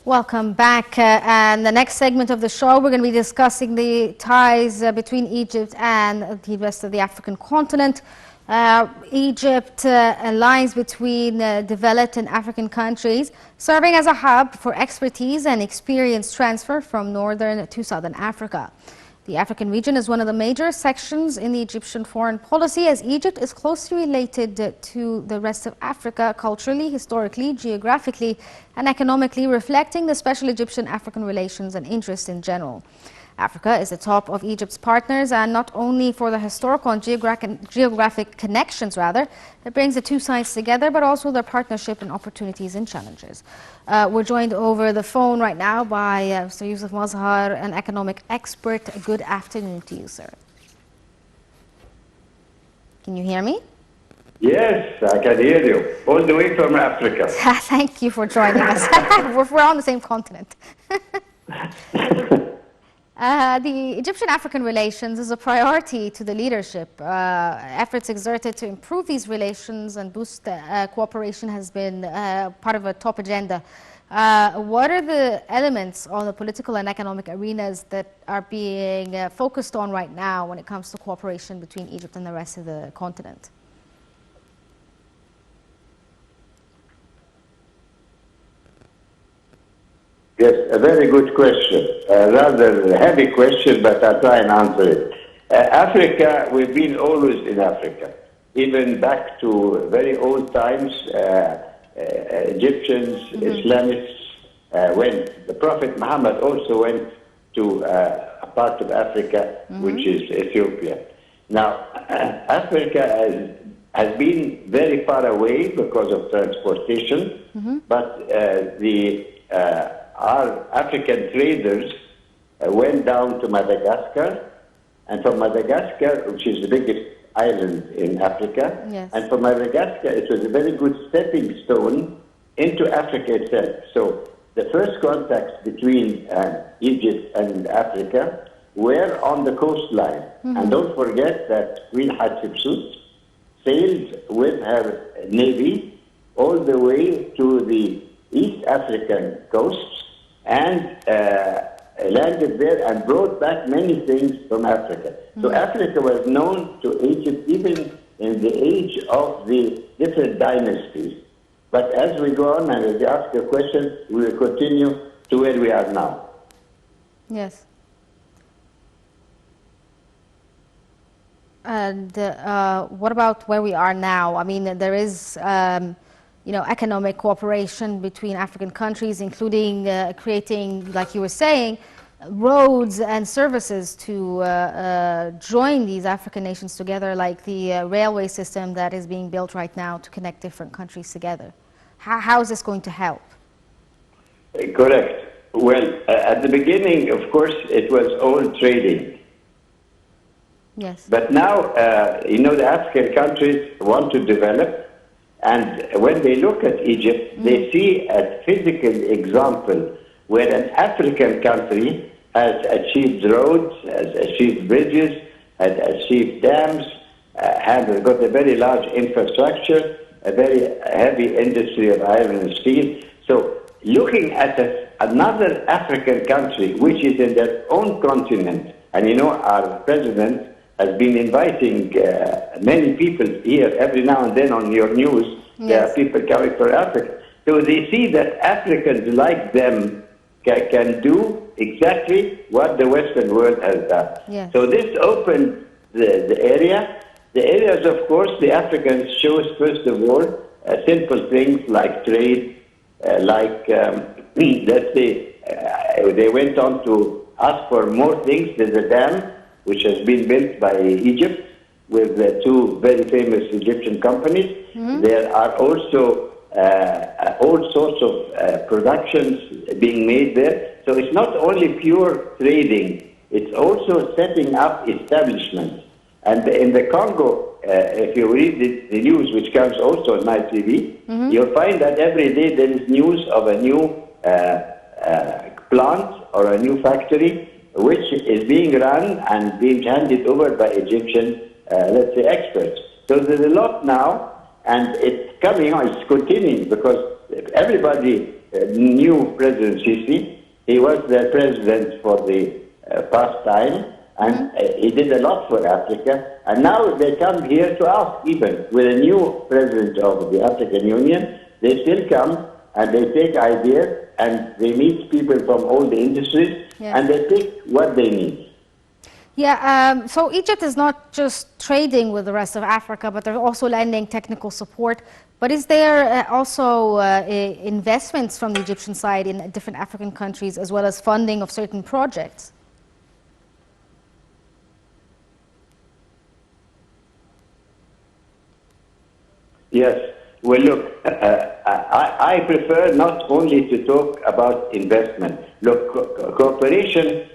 Welcome back. And the next segment of the show, we're going to be discussing the ties between Egypt and the rest of the African continent. Egypt lies between developed and African countries, serving as a hub for expertise and experience transfer from northern to southern Africa. The African region is one of the major sections in the Egyptian foreign policy, as Egypt is closely related to the rest of Africa culturally, historically, geographically, and economically, reflecting the special Egyptian-African relations and interests in general. Africa is the top of Egypt's partners, and not only for the historical and geographic connections, that brings the two sides together, but also their partnership and opportunities and challenges. We're joined over the phone right now by Mr. Yousef Mazhar, an economic expert. Good afternoon to you, sir. Can you hear me? Yes, I can hear you. All the way from Africa. Thank you for joining us. We're on the same continent. The Egyptian-African relations is a priority to the leadership. Efforts exerted to improve these relations and boost cooperation has been part of a top agenda. What are the elements on the political and economic arenas that are being focused on right now when it comes to cooperation between Egypt and the rest of the continent? Yes, a very good question. Rather heavy question, but I'll try and answer it. Africa, we've been always in Africa. Even back to very old times, Egyptians, Islamists went. The Prophet Muhammad also went to a part of Africa, which is Ethiopia. Now, Africa has been very far away because of transportation, but our African traders went down to Madagascar, and from Madagascar, which is the biggest island in Africa, and from Madagascar, it was a very good stepping stone into Africa itself. So the first contacts between Egypt and Africa were on the coastline. And don't forget that Queen Hatshepsut sailed with her navy all the way to the East African coasts and landed there and brought back many things from Africa. So Africa was known to Egypt even in the age of the different dynasties. But as we go on and as you ask a question, we will continue to where we are now. Yes. And what about where we are now? I mean, there is economic cooperation between African countries, including creating, like you were saying, roads and services to join these African nations together, like the railway system that is being built right now to connect different countries together. How is this going to help? Correct. Well, at the beginning, of course, it was all trading. Yes. But now, the African countries want to develop. And when they look at Egypt, they see a physical example where an African country has achieved roads, has achieved bridges, has achieved dams, has got a very large infrastructure, a very heavy industry of iron and steel. So looking at another African country, which is in their own continent, and our president has been inviting many people here every now and then on your news. There are people coming from Africa. So they see that Africans like them can do exactly what the Western world has done. So this opened the area. The areas, of course, the Africans chose, first of all, simple things like trade, let's say, they went on to ask for more things. There's a dam which has been built by Egypt with two very famous Egyptian companies. There are also all sorts of productions being made there. So it's not only pure trading, it's also setting up establishments. And in the Congo, if you read the news, which comes also on my TV, you'll find that every day there is news of a new plant or a new factory which is being run and being handed over by Egyptian, let's say, experts. So there's a lot now, and it's coming on, it's continuing, because everybody new President Sisi. He was the president for the past time, and he did a lot for Africa. And now they come here to ask, even with a new president of the African Union, they still come and they take ideas and they meet people from all the industries and they pick what they need. Yeah, so Egypt is not just trading with the rest of Africa, but they're also lending technical support. But is there also investments from the Egyptian side in different African countries, as well as funding of certain projects? Yes. Well, look, I prefer not only to talk about investment. Look, cooperation,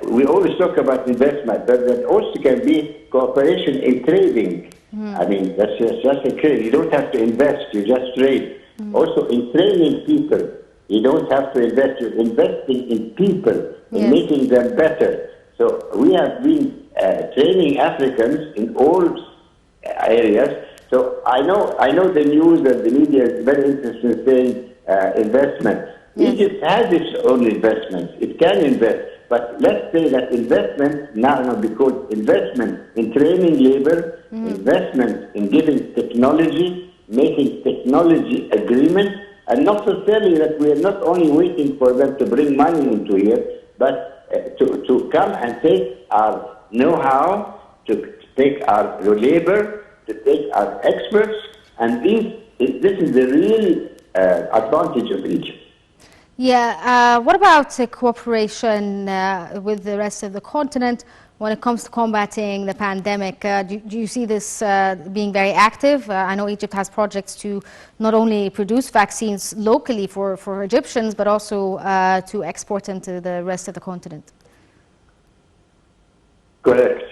we always talk about investment, but there also can be cooperation in trading. I mean, that's just a trade. You don't have to invest, you just trade. Also, in training people, you don't have to invest. You're investing in people, in making them better. So we have been training Africans in all areas. So I know the news and the media is very interested in saying investment. Egypt has its own investments. It can invest. But let's say that investment now be called investment in training labor, investment in giving technology, making technology agreements, and not necessarily that we are not only waiting for them to bring money into here, but to come and take our know-how, to take our labor, to take our experts, and this is the real advantage of Egypt. Yeah, what about cooperation with the rest of the continent when it comes to combating the pandemic? Do you see this being very active? I know Egypt has projects to not only produce vaccines locally for Egyptians, but also to export them to the rest of the continent. Correct.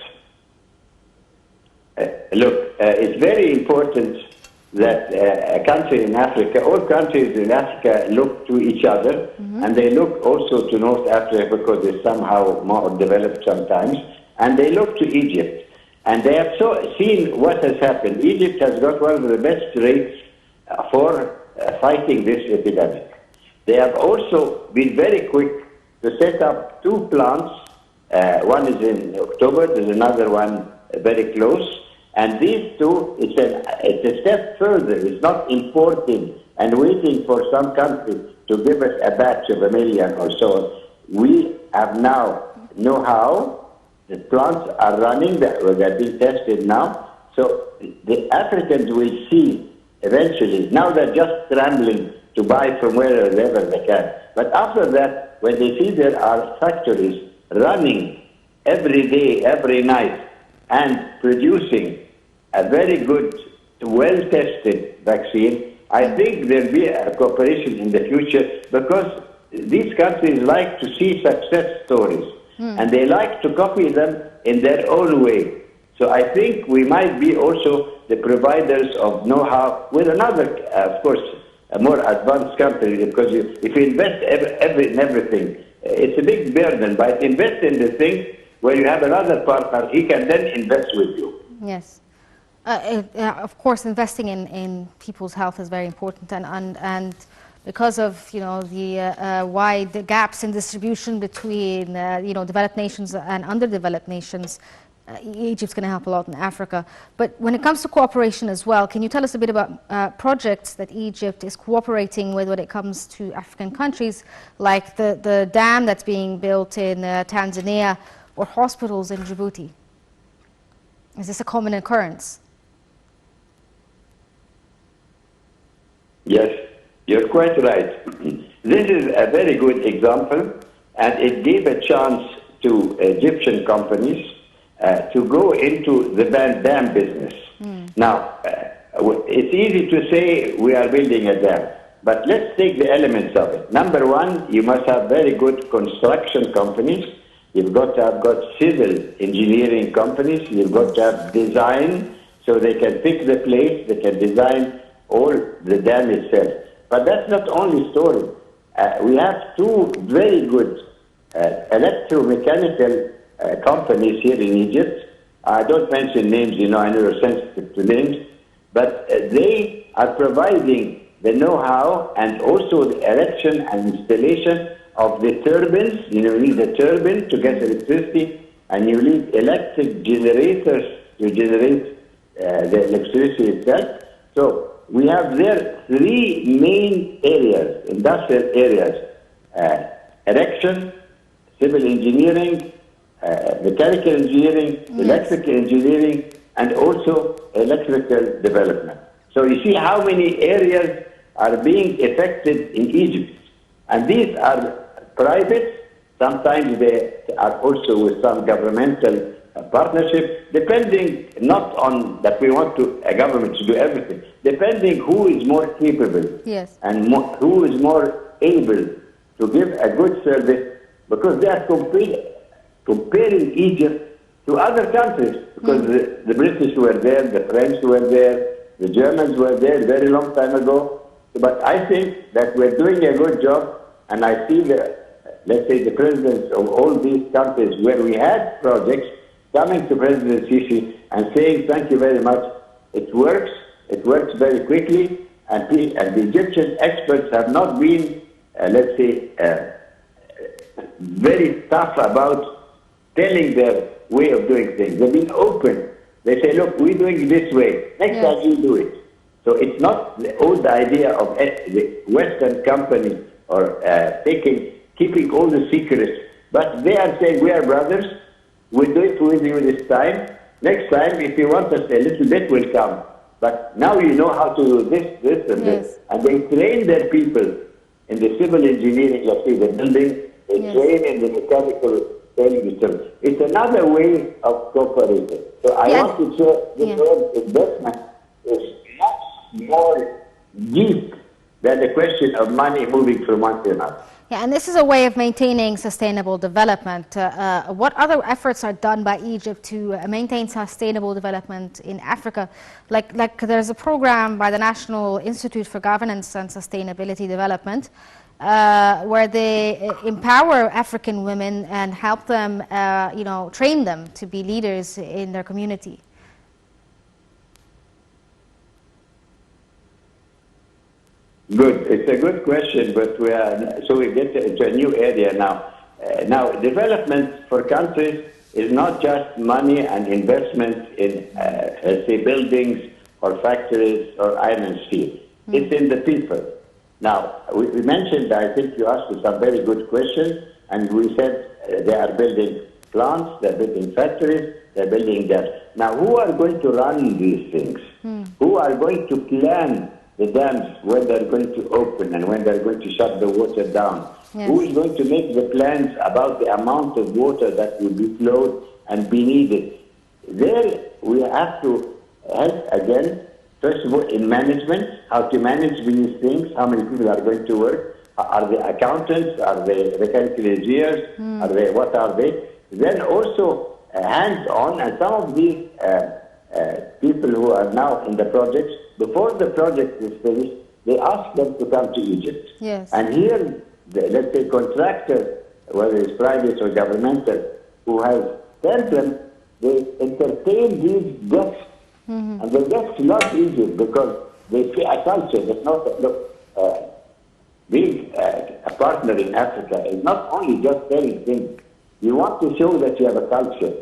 Look, it's very important that a country in Africa, all countries in Africa look to each other, and they look also to North Africa because they're somehow more developed sometimes, and they look to Egypt. And they have seen what has happened. Egypt has got one of the best rates for fighting this epidemic. They have also been very quick to set up 2 plants. One is in October, there's another one very close. And these two, it's a step further. It's not importing and waiting for some country to give us a batch of 1 million or so on. We have now know-how. The plants are running. They're being tested now. So the Africans will see eventually. Now they're just scrambling to buy from wherever they can. But after that, when they see there are factories running every day, every night, and producing a very good, well-tested vaccine, I think there'll be a cooperation in the future because these countries like to see success stories and they like to copy them in their own way. So I think we might be also the providers of know-how with another, of course, a more advanced country, because if you invest in everything, it's a big burden, but invest in the thing where you have another partner, he can then invest with you. Yes. Of course, investing in people's health is very important, and because of the wide gaps in distribution between developed nations and underdeveloped nations, Egypt's going to help a lot in Africa. But when it comes to cooperation as well, can you tell us a bit about projects that Egypt is cooperating with when it comes to African countries, like the dam that's being built in Tanzania, or hospitals in Djibouti? Is this a common occurrence? Yes, you're quite right. This is a very good example, and it gave a chance to Egyptian companies to go into the dam business. Now, it's easy to say we are building a dam, but let's take the elements of it. Number one, you must have very good construction companies. You've got to have civil engineering companies. You've got to have design, so they can pick the place, they can design all the dam itself. But that's not only story. We have 2 very good electromechanical companies here in Egypt. I don't mention names, I know you're sensitive to names, but they are providing the know-how, and also the erection and installation of the turbines. You need a turbine to get electricity, and you need electric generators to generate the electricity itself. So we have there three main areas, industrial areas: erection, civil engineering, mechanical engineering, electrical engineering, and also electrical development. So you see how many areas are being affected in Egypt. And these are private. Sometimes they are also with some governmental partnership, depending not on that we want a government to do everything, depending who is more capable and who is more able to give a good service, because they are comparing Egypt to other countries, because the British were there, the French were there, the Germans were there very long time ago. But I think that we're doing a good job, and I see let's say the presidents of all these countries where we had projects coming to President Sisi and saying, thank you very much, it works very quickly, and the Egyptian experts have not been, let's say, very tough about telling their way of doing things. They've been open. They say, look, we're doing it this way. Next time you do it. So it's not the old idea of the Western company or keeping all the secrets. But they are saying, we are brothers. We'll do it with you this time. Next time, if you want us a little bit, we'll come. But now you know how to do this, and this. And they train their people in the civil engineering, let's say the building. They train in the mechanical. It's another way of cooperating. So I want to say the word investment is much more deep than the question of money moving from one to another. Yeah, and this is a way of maintaining sustainable development. What other efforts are done by Egypt to maintain sustainable development in Africa? Like there's a program by the National Institute for Governance and Sustainability Development, where they empower African women and help them, train them to be leaders in their community. Good. It's a good question, but we get into a new area now. Now, development for countries is not just money and investment in, let's say, buildings or factories or iron and steel. It's in the people. Now, we mentioned, I think you asked some very good questions, and we said they are building plants, they're building factories, they're building that. Now, who are going to run these things? Who are going to plan the dams, when they're going to open and when they're going to shut the water down? Who is going to make the plans about the amount of water that will be flowed and be needed? There, we have to help again. First of all, in management, how to manage these things, how many people are going to work, are they accountants, are they mechanical engineers, what are they? Then also hands-on, and some of these people who are now in the projects, before the project is finished, they ask them to come to Egypt. And here, let's say contractor, whether it's private or governmental, who has sent them, they entertain these guests. And the guests love Egypt because they see a culture. It's not, being a partner in Africa is not only just selling things. You want to show that you have a culture.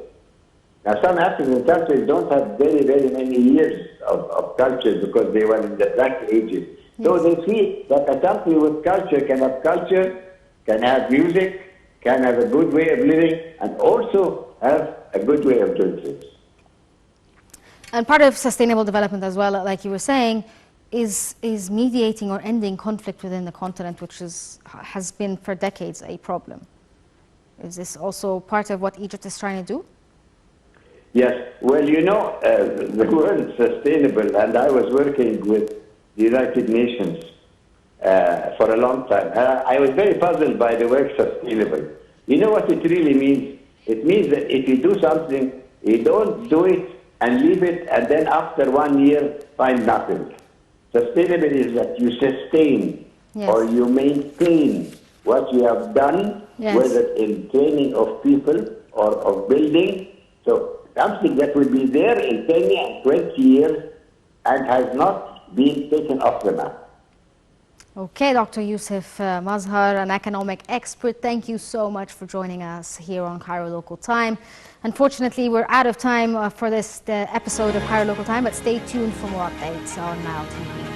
Now, some African countries don't have very, very many years of culture because they were in the Black Ages. So they see that a country with culture, can have music, can have a good way of living, and also have a good way of doing things. And part of sustainable development as well, like you were saying, is mediating or ending conflict within the continent, which has been for decades a problem. Is this also part of what Egypt is trying to do? Yes. Well, the word sustainable, and I was working with the United Nations for a long time. I was very puzzled by the word sustainable. You know what it really means? It means that if you do something, you don't do it and leave it, and then after 1 year, find nothing. Sustainable is that you sustain or you maintain what you have done, whether in training of people or of building. So something that will be there in 10 and 20 years and has not been taken off the map. Okay, Dr. Yousef Mazhar, an economic expert, thank you so much for joining us here on Cairo Local Time. Unfortunately, we're out of time for this episode of Cairo Local Time, but stay tuned for more updates on Now TV.